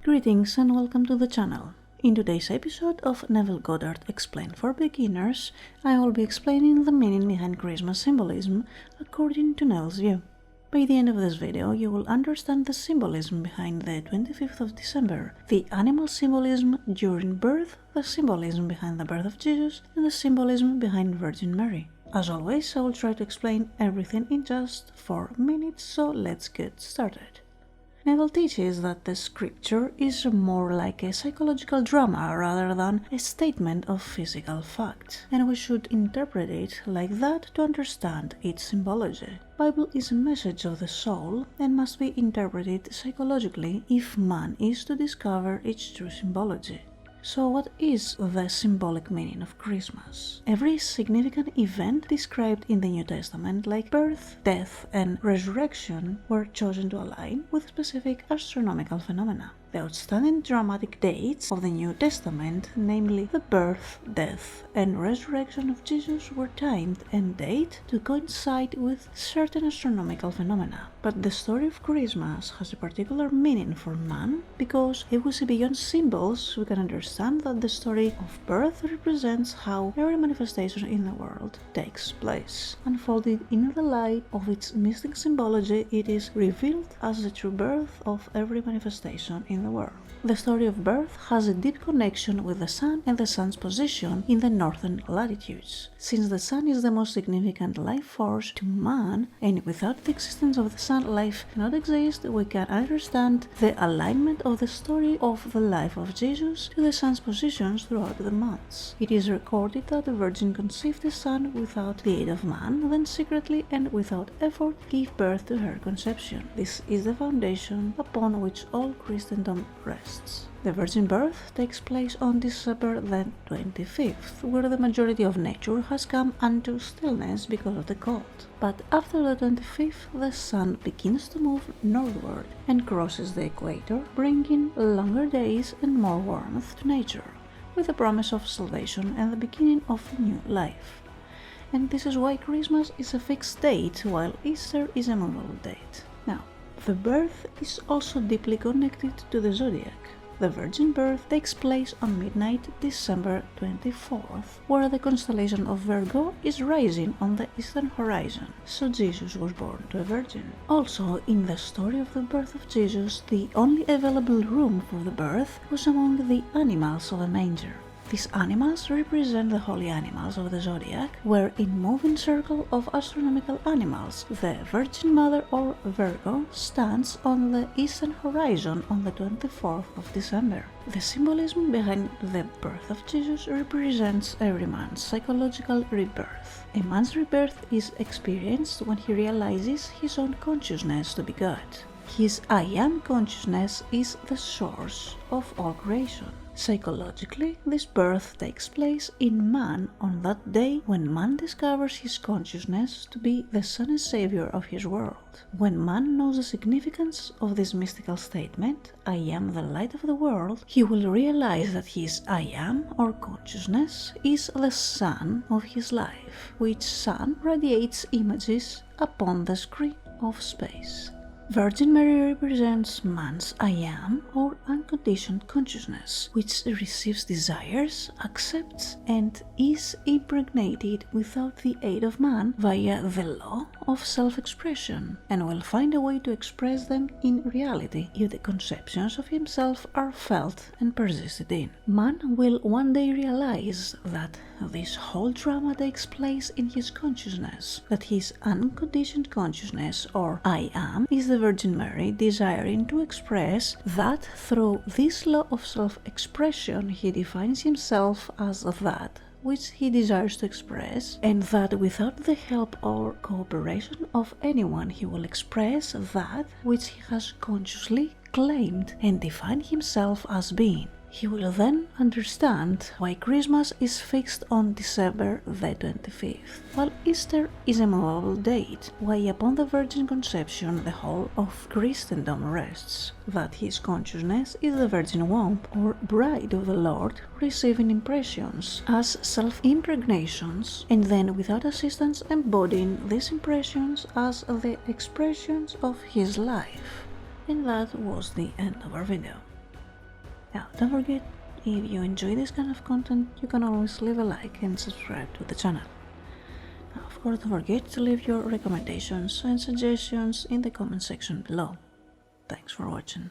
Greetings and welcome to the channel. In today's episode of Neville Goddard Explained for Beginners, I will be explaining the meaning behind Christmas symbolism according to Neville's view. By the end of this video, you will understand the symbolism behind the 25th of December, the animal symbolism during birth, the symbolism behind the birth of Jesus, and the symbolism behind Virgin Mary. As always, I will try to explain everything in just 4 minutes, so let's get started. Neville teaches that the scripture is more like a psychological drama rather than a statement of physical fact, and we should interpret it like that to understand its symbology. Bible is a message of the soul and must be interpreted psychologically if man is to discover its true symbology. So what is the symbolic meaning of Christmas? Every significant event described in the New Testament, like birth, death, and resurrection, were chosen to align with specific astronomical phenomena. The outstanding dramatic dates of the New Testament, namely the birth, death, and resurrection of Jesus, were timed and dated to coincide with certain astronomical phenomena. But the story of Christmas has a particular meaning for man because if we see beyond symbols, we can understand that the story of birth represents how every manifestation in the world takes place. Unfolded in the light of its mystic symbology, it is revealed as the true birth of every manifestation in the world. The story of birth has a deep connection with the sun and the sun's position in the northern latitudes. Since the sun is the most significant life force to man, and without the existence of the sun life cannot exist, we can understand the alignment of the story of the life of Jesus to the sun's positions throughout the months. It is recorded that the Virgin conceived the Son without the aid of man, then secretly and without effort gave birth to her conception. This is the foundation upon which all Christendom rests. The virgin birth takes place on December the 25th, where the majority of nature has come unto stillness because of the cold. But after the 25th, the sun begins to move northward and crosses the equator, bringing longer days and more warmth to nature, with the promise of salvation and the beginning of a new life. And this is why Christmas is a fixed date, while Easter is a movable date. Now, the birth is also deeply connected to the zodiac. The virgin birth takes place on midnight December 24th, where the constellation of Virgo is rising on the eastern horizon, so Jesus was born to a virgin. Also, in the story of the birth of Jesus, the only available room for the birth was among the animals of a manger. These animals represent the holy animals of the zodiac, where in moving circle of astronomical animals, the Virgin Mother or Virgo stands on the eastern horizon on the 24th of December. The symbolism behind the birth of Jesus represents every man's psychological rebirth. A man's rebirth is experienced when he realizes his own consciousness to be God. His I Am consciousness is the source of all creation. Psychologically, this birth takes place in man on that day when man discovers his consciousness to be the Son and Savior of his world. When man knows the significance of this mystical statement, I am the light of the world, he will realize that his I am, or consciousness, is the sun of his life, which sun radiates images upon the screen of space. Virgin Mary represents man's I Am, or unconditioned consciousness, which receives desires, accepts, and is impregnated without the aid of man via the law of self-expression, and will find a way to express them in reality if the conceptions of himself are felt and persisted in. Man will one day realize that this whole drama takes place in his consciousness, that his unconditioned consciousness, or I Am, is the Virgin Mary desiring to express that through this law of self-expression he defines himself as that which he desires to express, and that without the help or cooperation of anyone he will express that which he has consciously claimed and defined himself as being. He will then understand why Christmas is fixed on December the 25th, while Easter is a movable date, why upon the Virgin Conception the whole of Christendom rests, that his consciousness is the Virgin Womb, or Bride of the Lord, receiving impressions as self-impregnations, and then without assistance embodying these impressions as the expressions of his life. And that was the end of our video. Now, don't forget, if you enjoy this kind of content, you can always leave a like and subscribe to the channel. Now, of course, don't forget to leave your recommendations and suggestions in the comment section below. Thanks for watching.